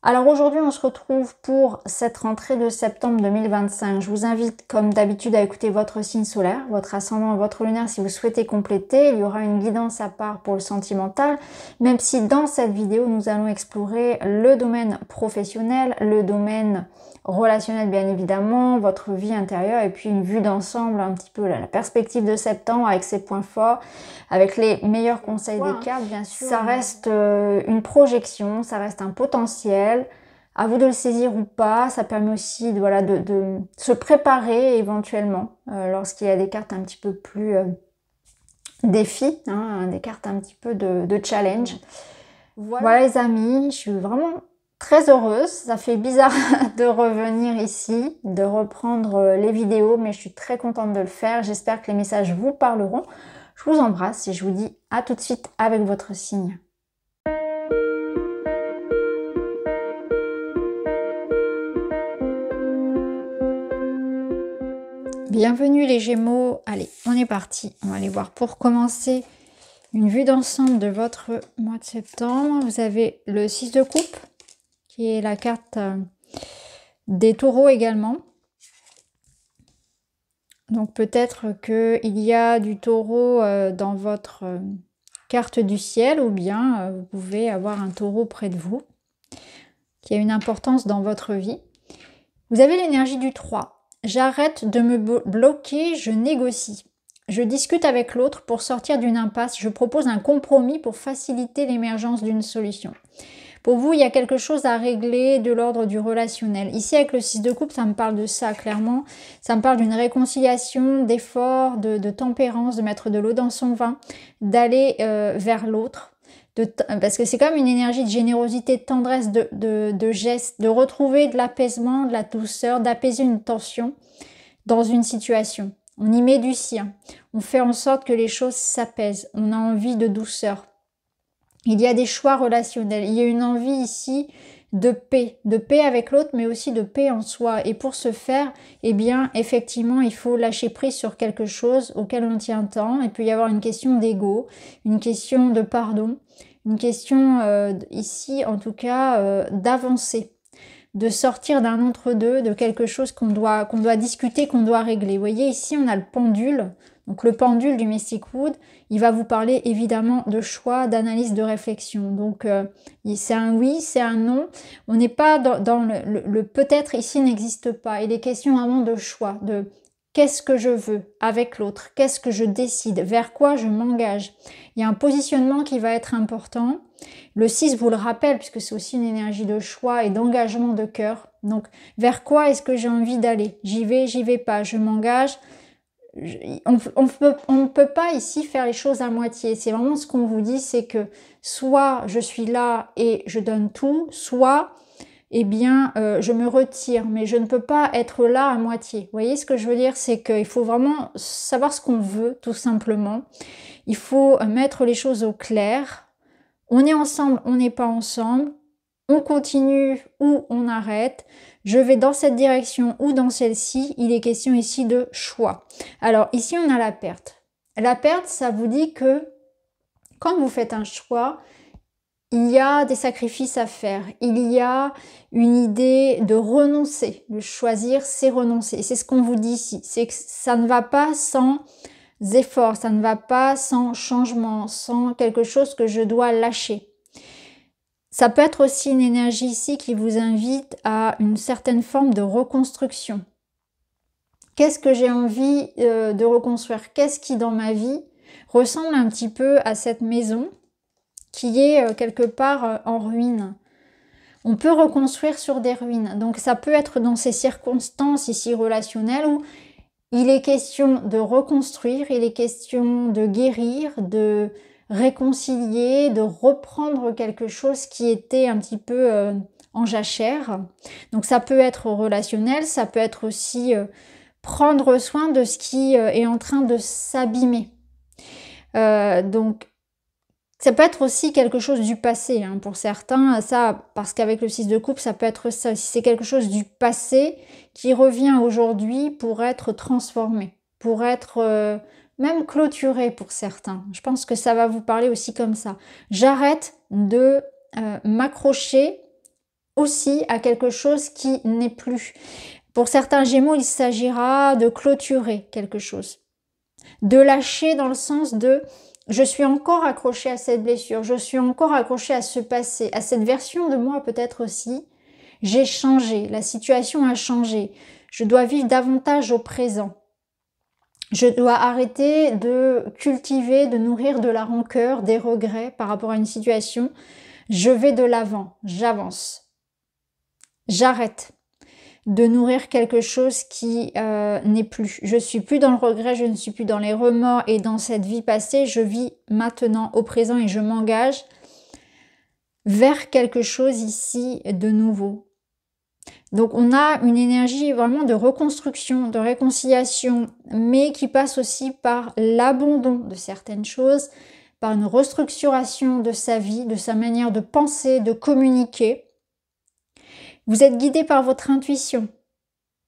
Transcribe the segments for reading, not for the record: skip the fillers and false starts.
Alors aujourd'hui, on se retrouve pour cette rentrée de septembre 2025. Je vous invite, comme d'habitude, à écouter votre signe solaire, votre ascendant et votre lunaire si vous souhaitez compléter. Il y aura une guidance à part pour le sentimental, même si dans cette vidéo, nous allons explorer le domaine professionnel, le domaine relationnel bien évidemment, votre vie intérieure et puis une vue d'ensemble, un petit peu la perspective de septembre avec ses points forts, avec les meilleurs conseils des cartes bien sûr. Ça reste une projection, ça reste un potentiel, à vous de le saisir ou pas. Ça permet aussi de se préparer éventuellement lorsqu'il y a des cartes un petit peu plus défis, des cartes un petit peu de challenge. Voilà les amis, je suis vraiment très heureuse, ça fait bizarre de revenir ici, de reprendre les vidéos, mais je suis très contente de le faire. J'espère que les messages vous parleront. Je vous embrasse et je vous dis à tout de suite avec votre signe. Bienvenue les Gémeaux, allez, on est parti. On va aller voir pour commencer une vue d'ensemble de votre mois de septembre. Vous avez le 6 de coupe, qui est la carte des taureaux également. Donc peut-être qu'il y a du taureau dans votre carte du ciel, ou bien vous pouvez avoir un taureau près de vous, qui a une importance dans votre vie. Vous avez l'énergie du 3. J'arrête de me bloquer, je négocie. Je discute avec l'autre pour sortir d'une impasse. Je propose un compromis pour faciliter l'émergence d'une solution. Pour vous, il y a quelque chose à régler de l'ordre du relationnel. Ici, avec le 6 de coupe, ça me parle de ça, clairement. Ça me parle d'une réconciliation, d'effort, de tempérance, de mettre de l'eau dans son vin, d'aller vers l'autre. Parce que c'est comme une énergie de générosité, de tendresse, de geste, de retrouver de l'apaisement, de la douceur, d'apaiser une tension dans une situation. On y met du sien. On fait en sorte que les choses s'apaisent. On a envie de douceur. Il y a des choix relationnels. Il y a une envie ici de paix avec l'autre, mais aussi de paix en soi. Et pour ce faire, eh bien, effectivement, il faut lâcher prise sur quelque chose auquel on tient tant. Il peut y avoir une question d'ego, une question de pardon, une question ici, en tout cas, d'avancer, de sortir d'un entre-deux, de quelque chose qu'on doit discuter, qu'on doit régler. Vous voyez, ici, on a le pendule. Donc le pendule du Mystic Wood, il va vous parler évidemment de choix, d'analyse, de réflexion. Donc c'est un oui, c'est un non. On n'est pas dans le peut-être ici n'existe pas. Il est question vraiment de choix, de qu'est-ce que je veux avec l'autre, qu'est-ce que je décide, vers quoi je m'engage. Il y a un positionnement qui va être important. Le 6 vous le rappelle, puisque c'est aussi une énergie de choix et d'engagement de cœur. Donc vers quoi est-ce que j'ai envie d'aller? J'y vais pas, je m'engage. On ne peut pas ici faire les choses à moitié. C'est vraiment ce qu'on vous dit, c'est que soit je suis là et je donne tout, soit eh bien je me retire, mais je ne peux pas être là à moitié. Vous voyez ce que je veux dire? C'est qu'il faut vraiment savoir ce qu'on veut, tout simplement. Il faut mettre les choses au clair. On est ensemble, on n'est pas ensemble. On continue ou on arrête. Je vais dans cette direction ou dans celle-ci. Il est question ici de choix. Alors ici, on a la perte. La perte, ça vous dit que quand vous faites un choix, il y a des sacrifices à faire. Il y a une idée de renoncer. De choisir, c'est renoncer. C'est ce qu'on vous dit ici. C'est que ça ne va pas sans efforts. Ça ne va pas sans changement, sans quelque chose que je dois lâcher. Ça peut être aussi une énergie ici qui vous invite à une certaine forme de reconstruction. Qu'est-ce que j'ai envie de reconstruire? Qu'est-ce qui dans ma vie ressemble un petit peu à cette maison qui est quelque part en ruine? On peut reconstruire sur des ruines. Donc ça peut être dans ces circonstances ici relationnelles où il est question de reconstruire, il est question de guérir, de réconcilier, de reprendre quelque chose qui était un petit peu en jachère. Donc ça peut être relationnel, ça peut être aussi prendre soin de ce qui est en train de s'abîmer. Donc ça peut être aussi quelque chose du passé pour certains, ça parce qu'avec le 6 de coupe, ça peut être ça. Si c'est quelque chose du passé qui revient aujourd'hui pour être transformé, pour être même clôturé pour certains. Je pense que ça va vous parler aussi comme ça. J'arrête de m'accrocher aussi à quelque chose qui n'est plus. Pour certains Gémeaux, il s'agira de clôturer quelque chose. De lâcher dans le sens de je suis encore accroché à cette blessure, je suis encore accroché à ce passé, à cette version de moi peut-être aussi. J'ai changé, la situation a changé. Je dois vivre davantage au présent. Je dois arrêter de cultiver, de nourrir de la rancœur, des regrets par rapport à une situation. Je vais de l'avant, j'avance. J'arrête de nourrir quelque chose qui n'est plus. Je suis plus dans le regret, je ne suis plus dans les remords et dans cette vie passée. Je vis maintenant au présent et je m'engage vers quelque chose ici de nouveau. Donc on a une énergie vraiment de reconstruction, de réconciliation, mais qui passe aussi par l'abandon de certaines choses, par une restructuration de sa vie, de sa manière de penser, de communiquer. Vous êtes guidé par votre intuition.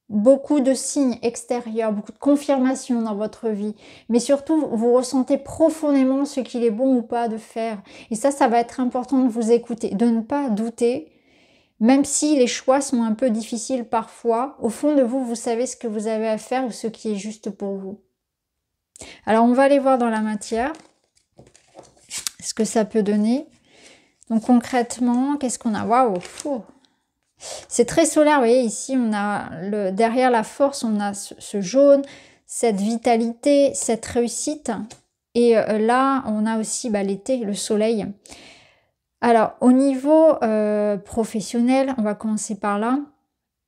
Beaucoup de signes extérieurs, beaucoup de confirmations dans votre vie. Mais surtout, vous ressentez profondément ce qu'il est bon ou pas de faire. Et ça va être important de vous écouter, de ne pas douter. Même si les choix sont un peu difficiles parfois, au fond de vous, vous savez ce que vous avez à faire ou ce qui est juste pour vous. Alors, on va aller voir dans la matière ce que ça peut donner. Donc, concrètement, qu'est-ce qu'on a? Waouh, c'est très solaire, vous voyez, ici, on a derrière la force, on a ce jaune, cette vitalité, cette réussite. Et là, on a aussi l'été, le soleil. Alors, au niveau professionnel, on va commencer par là.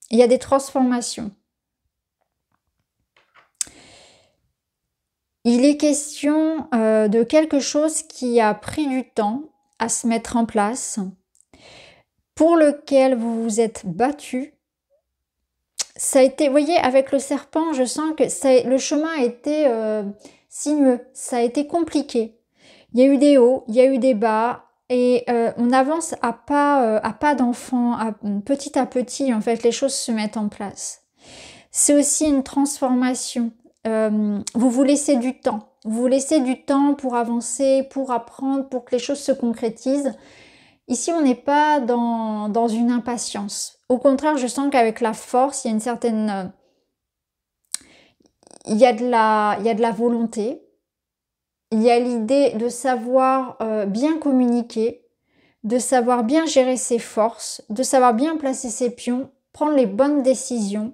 Il y a des transformations. Il est question de quelque chose qui a pris du temps à se mettre en place, pour lequel vous vous êtes battu. Ça a été, vous voyez, avec le serpent, je sens que le chemin a été sinueux, ça a été compliqué. Il y a eu des hauts, il y a eu des bas. Et on avance à pas d'enfant, petit à petit, en fait, les choses se mettent en place. C'est aussi une transformation. Vous vous laissez du temps. Vous vous laissez du temps pour avancer, pour apprendre, pour que les choses se concrétisent. Ici, on n'est pas dans une impatience. Au contraire, je sens qu'avec la force, il y a une certaine... il y a de la volonté. Il y a l'idée de savoir bien communiquer, de savoir bien gérer ses forces, de savoir bien placer ses pions, prendre les bonnes décisions,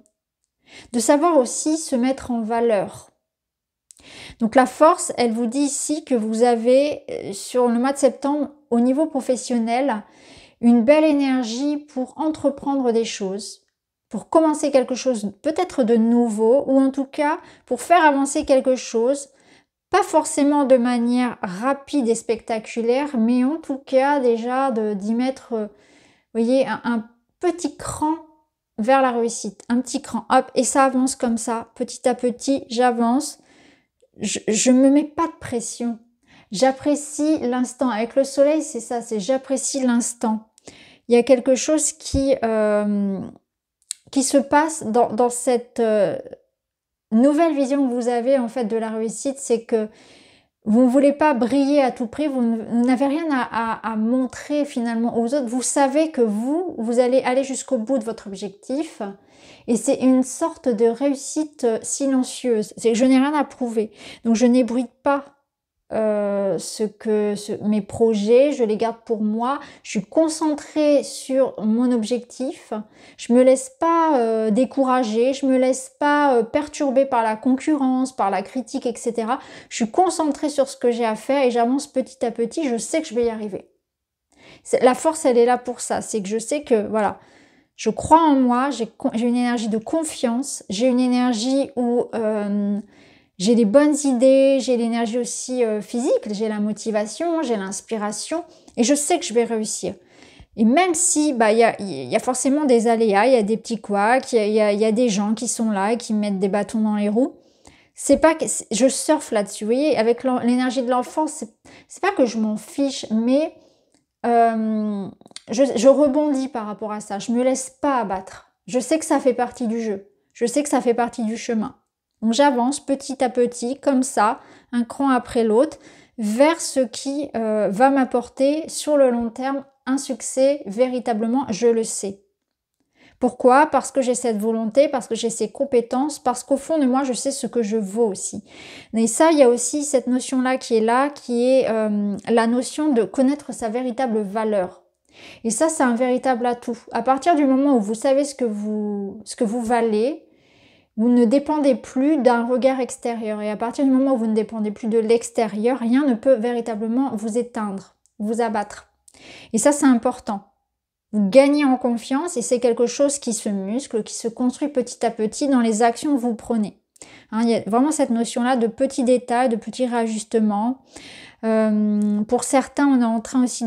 de savoir aussi se mettre en valeur. Donc la force, elle vous dit ici que vous avez, sur le mois de septembre, au niveau professionnel, une belle énergie pour entreprendre des choses, pour commencer quelque chose peut-être de nouveau, ou en tout cas pour faire avancer quelque chose. Pas forcément de manière rapide et spectaculaire, mais en tout cas déjà d'y mettre, vous voyez, un petit cran vers la réussite. Un petit cran, hop, et ça avance comme ça, petit à petit, j'avance. Je me mets pas de pression. J'apprécie l'instant. Avec le soleil, c'est ça, c'est j'apprécie l'instant. Il y a quelque chose qui se passe dans cette... nouvelle vision que vous avez en fait de la réussite, c'est que vous ne voulez pas briller à tout prix, vous n'avez rien à montrer finalement aux autres. Vous savez que vous allez aller jusqu'au bout de votre objectif et c'est une sorte de réussite silencieuse. C'est que je n'ai rien à prouver, donc je n'ébruite pas mes projets, je les garde pour moi, je suis concentrée sur mon objectif, je me laisse pas décourager, je me laisse pas perturber par la concurrence, par la critique, etc. Je suis concentrée sur ce que j'ai à faire et j'avance petit à petit, je sais que je vais y arriver. La force, elle est là pour ça, c'est que je sais que, voilà, je crois en moi, j'ai une énergie de confiance, j'ai une énergie où... j'ai des bonnes idées, j'ai l'énergie aussi physique, j'ai la motivation, j'ai l'inspiration et je sais que je vais réussir. Et même si y a forcément des aléas, il y a des petits couacs, il y a des gens qui sont là et qui me mettent des bâtons dans les roues, c'est pas que je surfe là-dessus. Vous voyez, avec l'énergie de l'enfance, c'est pas que je m'en fiche, mais je rebondis par rapport à ça. Je me laisse pas abattre. Je sais que ça fait partie du jeu. Je sais que ça fait partie du chemin. Donc j'avance petit à petit, comme ça, un cran après l'autre, vers ce qui va m'apporter sur le long terme un succès, véritablement, je le sais. Pourquoi? Parce que j'ai cette volonté, parce que j'ai ces compétences, parce qu'au fond de moi, je sais ce que je vaux aussi. Et ça, il y a aussi cette notion-là, qui est la notion de connaître sa véritable valeur. Et ça, c'est un véritable atout. À partir du moment où vous savez ce que vous valez, vous ne dépendez plus d'un regard extérieur. Et à partir du moment où vous ne dépendez plus de l'extérieur, rien ne peut véritablement vous éteindre, vous abattre. Et ça, c'est important. Vous gagnez en confiance et c'est quelque chose qui se muscle, qui se construit petit à petit dans les actions que vous prenez. Hein, il y a vraiment cette notion-là de petits détails, de petits réajustements. Pour certains, on est en train aussi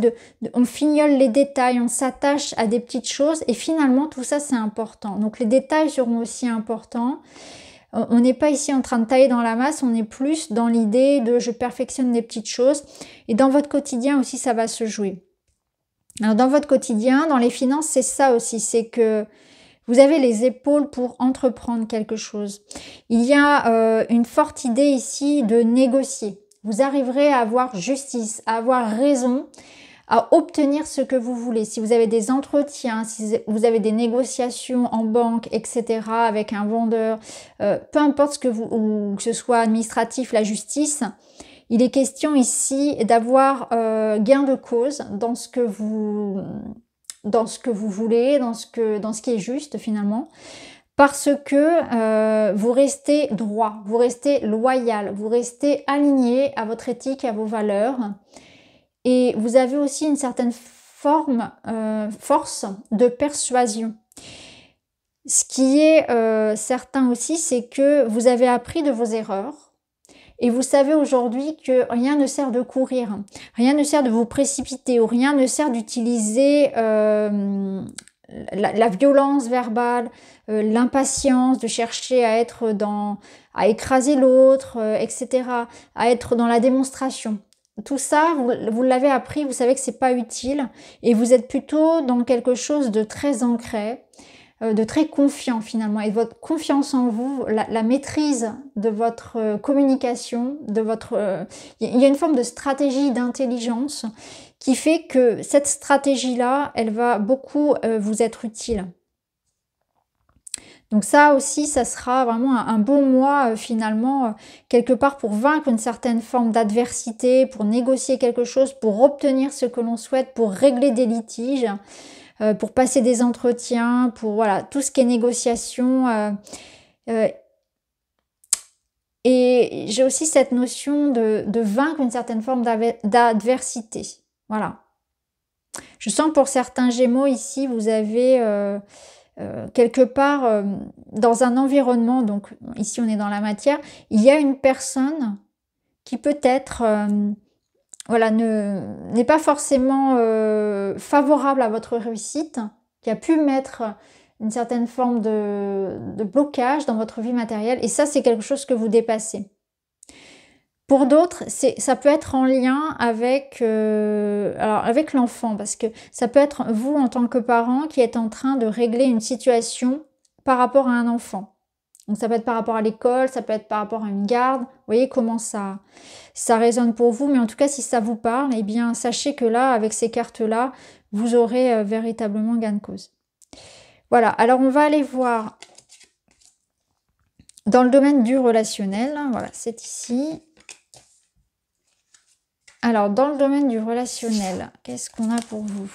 on fignole les détails, on s'attache à des petites choses et finalement tout ça c'est important. Donc les détails seront aussi importants. On n'est pas ici en train de tailler dans la masse, on est plus dans l'idée de je perfectionne des petites choses et dans votre quotidien aussi ça va se jouer. Alors dans votre quotidien, dans les finances, c'est ça aussi, c'est que vous avez les épaules pour entreprendre quelque chose. Il y a une forte idée ici de négocier. Vous arriverez à avoir justice, à avoir raison, à obtenir ce que vous voulez. Si vous avez des entretiens, si vous avez des négociations en banque, etc., avec un vendeur, peu importe ou que ce soit administratif, la justice, il est question ici d'avoir gain de cause dans ce que vous voulez, dans ce qui est juste finalement, parce que vous restez droit, vous restez loyal, vous restez aligné à votre éthique, à vos valeurs, et vous avez aussi une certaine force de persuasion. Ce qui est certain aussi, c'est que vous avez appris de vos erreurs, et vous savez aujourd'hui que rien ne sert de courir, rien ne sert de vous précipiter, ou rien ne sert d'utiliser la violence verbale, l'impatience, de chercher à écraser l'autre, etc., à être dans la démonstration. Tout ça, vous l'avez appris, vous savez que c'est pas utile, et vous êtes plutôt dans quelque chose de très ancré, de très confiant finalement, et votre confiance en vous, la maîtrise de votre communication, il y a une forme de stratégie d'intelligence qui fait que cette stratégie-là, elle va beaucoup vous être utile. Donc ça aussi, ça sera vraiment un bon mois finalement, quelque part pour vaincre une certaine forme d'adversité, pour négocier quelque chose, pour obtenir ce que l'on souhaite, pour régler des litiges, pour passer des entretiens, pour voilà, tout ce qui est négociation. Et j'ai aussi cette notion de vaincre une certaine forme d'adversité. Voilà. Je sens pour certains Gémeaux ici, vous avez quelque part dans un environnement, donc ici on est dans la matière, il y a une personne qui peut-être voilà, n'est pas forcément favorable à votre réussite, qui a pu mettre une certaine forme de blocage dans votre vie matérielle, et ça c'est quelque chose que vous dépassez. Pour d'autres, ça peut être en lien avec l'enfant, parce que ça peut être vous en tant que parent qui êtes en train de régler une situation par rapport à un enfant. Donc ça peut être par rapport à l'école, ça peut être par rapport à une garde. Vous voyez comment ça résonne pour vous, mais en tout cas si ça vous parle, eh bien sachez que là, avec ces cartes-là, vous aurez véritablement gain de cause. Voilà, alors on va aller voir dans le domaine du relationnel. Voilà, c'est ici. Alors, dans le domaine du relationnel, qu'est-ce qu'on a pour vous?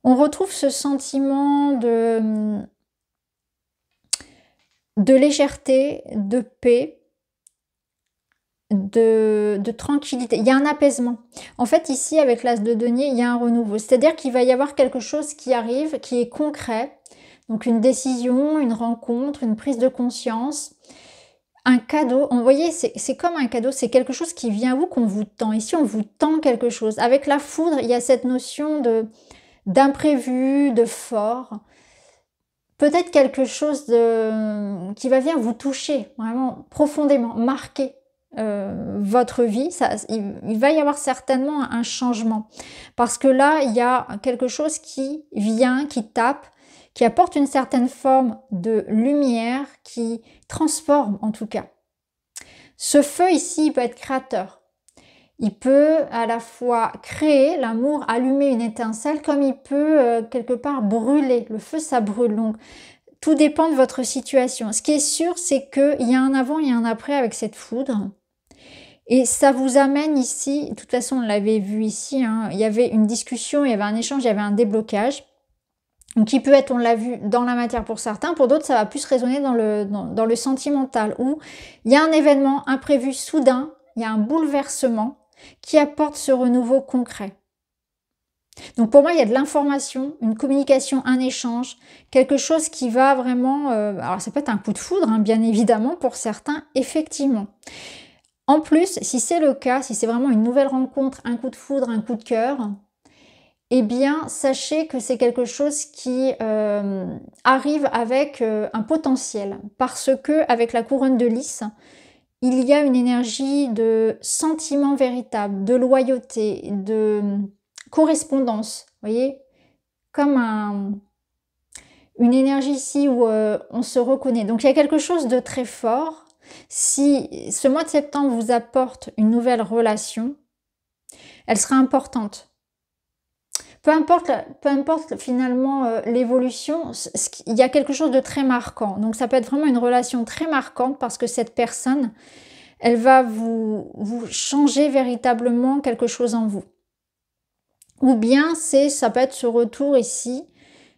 On retrouve ce sentiment de légèreté, de paix, de tranquillité. Il y a un apaisement. En fait, ici, avec l'As de denier, il y a un renouveau. C'est-à-dire qu'il va y avoir quelque chose qui arrive, qui est concret. Donc, une décision, une rencontre, une prise de conscience. Un cadeau, vous voyez, c'est comme un cadeau, c'est quelque chose qui vient à vous, qu'on vous tend. Ici, on vous tend quelque chose. Avec la foudre, il y a cette notion d'imprévu, de fort. Peut-être quelque chose qui va venir vous toucher, vraiment profondément, marquer votre vie. Il va y avoir certainement un changement. Parce que là, il y a quelque chose qui vient, qui tape, qui apporte une certaine forme de lumière, qui transforme en tout cas. Ce feu ici, il peut être créateur. Il peut à la fois créer l'amour, allumer une étincelle, comme il peut quelque part brûler. Le feu, ça brûle. Donc, tout dépend de votre situation. Ce qui est sûr, c'est qu'il y a un avant et un après avec cette foudre. Et ça vous amène ici, de toute façon on l'avait vu ici, hein, il y avait une discussion, il y avait un échange, il y avait un déblocage. Donc qui peut être, on l'a vu, dans la matière pour certains, pour d'autres ça va plus résonner dans le sentimental, où il y a un événement imprévu soudain, il y a un bouleversement qui apporte ce renouveau concret. Donc pour moi, il y a de l'information, une communication, un échange, quelque chose qui va vraiment... alors ça peut être un coup de foudre, hein, bien évidemment, pour certains, effectivement. En plus, si c'est le cas, si c'est vraiment une nouvelle rencontre, un coup de foudre, un coup de cœur, eh bien, sachez que c'est quelque chose qui arrive avec un potentiel. Parce que avec la couronne de lys, il y a une énergie de sentiment véritable, de loyauté, de correspondance. Vous voyez, comme une énergie ici où on se reconnaît. Donc il y a quelque chose de très fort. Si ce mois de septembre vous apporte une nouvelle relation, elle sera importante. Peu importe finalement l'évolution, il y a quelque chose de très marquant. Donc ça peut être vraiment une relation très marquante parce que cette personne, elle va vous changer véritablement quelque chose en vous. Ou bien ça peut être ce retour ici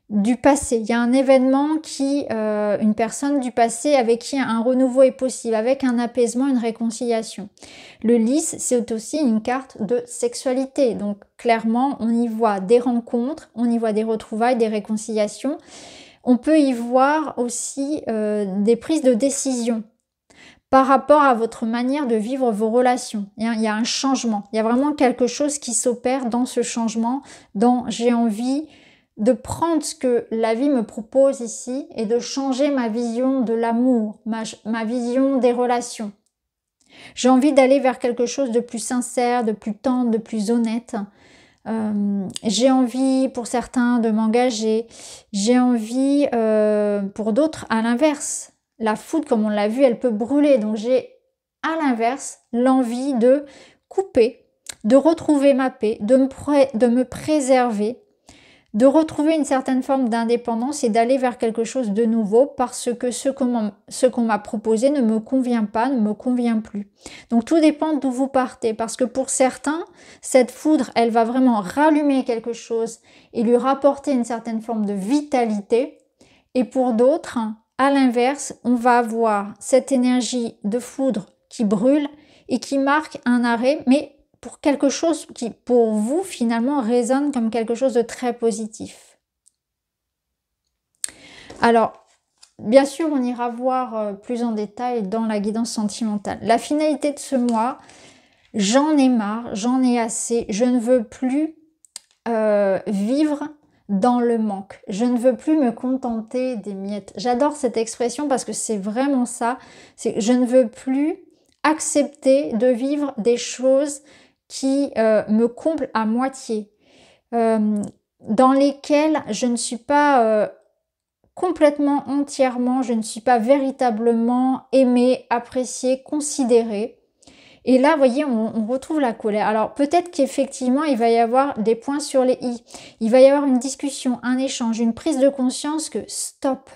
du passé. Il y a un événement une personne du passé avec qui un renouveau est possible, avec un apaisement, une réconciliation. Le lys, c'est aussi une carte de sexualité. Donc clairement, on y voit des rencontres, on y voit des retrouvailles, des réconciliations. On peut y voir aussi des prises de décision par rapport à votre manière de vivre vos relations. Il y a un changement. Il y a vraiment quelque chose qui s'opère dans ce changement, dans j'ai envie de prendre ce que la vie me propose ici et de changer ma vision de l'amour, ma vision des relations. J'ai envie d'aller vers quelque chose de plus sincère, de plus tendre, de plus honnête. J'ai envie pour certains de m'engager. J'ai envie pour d'autres à l'inverse. La foudre, comme on l'a vu, elle peut brûler. Donc j'ai à l'inverse l'envie de couper, de retrouver ma paix, de me préserver, de retrouver une certaine forme d'indépendance et d'aller vers quelque chose de nouveau parce que ce qu'on m'a proposé ne me convient pas, ne me convient plus. Donc tout dépend d'où vous partez parce que pour certains, cette foudre, elle va vraiment rallumer quelque chose et lui rapporter une certaine forme de vitalité. Et pour d'autres, à l'inverse, on va avoir cette énergie de foudre qui brûle et qui marque un arrêt, mais pour quelque chose qui, pour vous, finalement, résonne comme quelque chose de très positif. Alors, bien sûr, on ira voir plus en détail dans la guidance sentimentale. La finalité de ce mois, j'en ai marre, j'en ai assez, je ne veux plus vivre dans le manque. Je ne veux plus me contenter des miettes. J'adore cette expression parce que c'est vraiment ça. Je ne veux plus accepter de vivre des choses qui me comblent à moitié, dans lesquelles je ne suis pas complètement, entièrement, je ne suis pas véritablement aimée, appréciée, considérée. Et là, vous voyez, on retrouve la colère. Alors, peut-être qu'effectivement, il va y avoir des points sur les i. Il va y avoir une discussion, un échange, une prise de conscience que stop.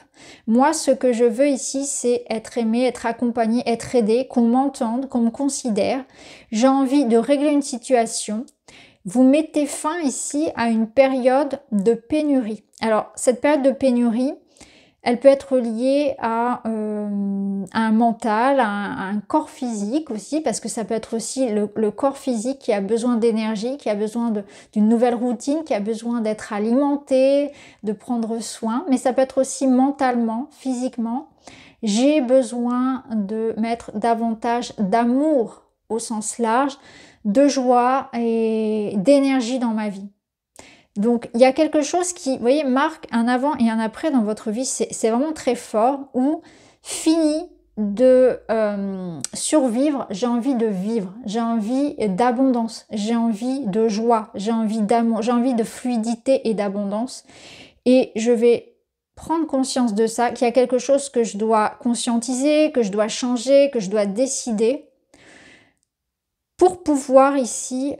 Moi, ce que je veux ici, c'est être aimé, être accompagné, être aidé, qu'on m'entende, qu'on me considère. J'ai envie de régler une situation. Vous mettez fin ici à une période de pénurie. Alors, cette période de pénurie, elle peut être liée à un mental, à un corps physique aussi, parce que ça peut être aussi le corps physique qui a besoin d'énergie, qui a besoin d'une nouvelle routine, qui a besoin d'être alimenté, de prendre soin. Mais ça peut être aussi mentalement, physiquement. J'ai besoin de mettre davantage d'amour au sens large, de joie et d'énergie dans ma vie. Donc, il y a quelque chose qui, vous voyez, marque un avant et un après dans votre vie. C'est vraiment très fort. Où fini de survivre, j'ai envie de vivre. J'ai envie d'abondance. J'ai envie de joie. J'ai envie d'amour. J'ai envie de fluidité et d'abondance. Et je vais prendre conscience de ça, qu'il y a quelque chose que je dois conscientiser, que je dois changer, que je dois décider. pour pouvoir ici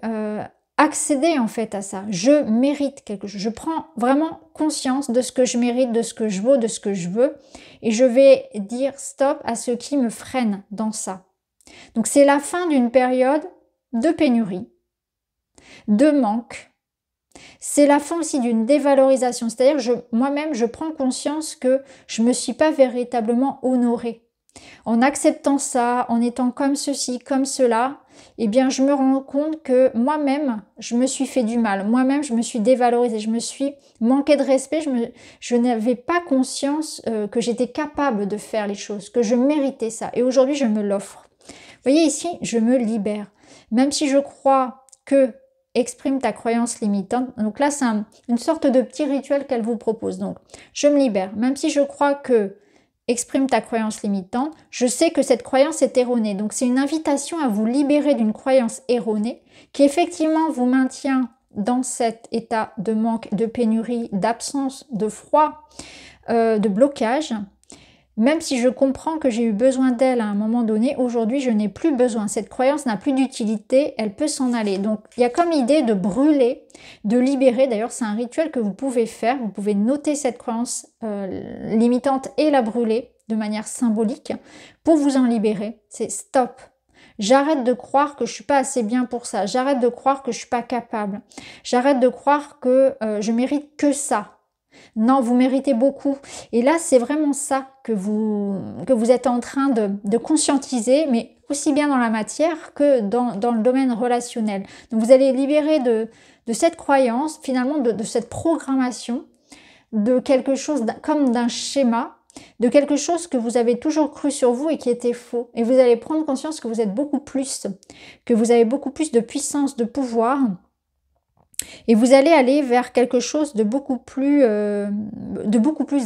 accéder en fait à ça. Je mérite quelque chose. Je prends vraiment conscience de ce que je mérite, de ce que je vaux, de ce que je veux. Et je vais dire stop à ce qui me freine dans ça. Donc c'est la fin d'une période de pénurie, de manque. C'est la fin aussi d'une dévalorisation. C'est-à-dire moi-même, je prends conscience que je ne me suis pas véritablement honorée. En acceptant ça, en étant comme ceci, comme cela, eh bien, je me rends compte que moi-même, je me suis fait du mal. Moi-même, je me suis dévalorisée. Je me suis manqué de respect. Je n'avais pas conscience que j'étais capable de faire les choses, que je méritais ça. Et aujourd'hui, je me l'offre. Vous voyez ici, je me libère. Même si je crois que exprime ta croyance limitante. Donc là, c'est une sorte de petit rituel qu'elle vous propose. Donc, je me libère. Même si je crois que exprime ta croyance limitante, je sais que cette croyance est erronée. Donc, c'est une invitation à vous libérer d'une croyance erronée qui effectivement vous maintient dans cet état de manque, de pénurie, d'absence, de froid, de blocage. Même si je comprends que j'ai eu besoin d'elle à un moment donné, aujourd'hui je n'ai plus besoin. Cette croyance n'a plus d'utilité, elle peut s'en aller. Donc il y a comme idée de brûler, de libérer. D'ailleurs c'est un rituel que vous pouvez faire. Vous pouvez noter cette croyance limitante et la brûler de manière symbolique pour vous en libérer. C'est stop. J'arrête de croire que je suis pas assez bien pour ça. J'arrête de croire que je suis pas capable. J'arrête de croire que je mérite que ça. Non, vous méritez beaucoup. Et là, c'est vraiment ça que vous êtes en train de conscientiser, mais aussi bien dans la matière que dans le domaine relationnel. Donc, vous allez libérer de cette croyance, finalement, de cette programmation, de quelque chose comme d'un schéma, de quelque chose que vous avez toujours cru sur vous et qui était faux. Et vous allez prendre conscience que vous êtes beaucoup plus, que vous avez beaucoup plus de puissance, de pouvoir. Et vous allez aller vers quelque chose de beaucoup plus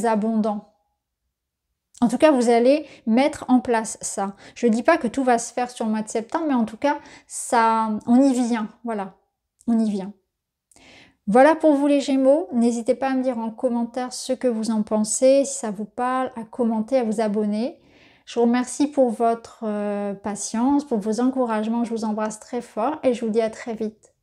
abondant. En tout cas, vous allez mettre en place ça. Je ne dis pas que tout va se faire sur le mois de septembre, mais en tout cas, ça, on y vient. Voilà, on y vient. Voilà pour vous les Gémeaux. N'hésitez pas à me dire en commentaire ce que vous en pensez, si ça vous parle, à commenter, à vous abonner. Je vous remercie pour votre patience, pour vos encouragements. Je vous embrasse très fort et je vous dis à très vite.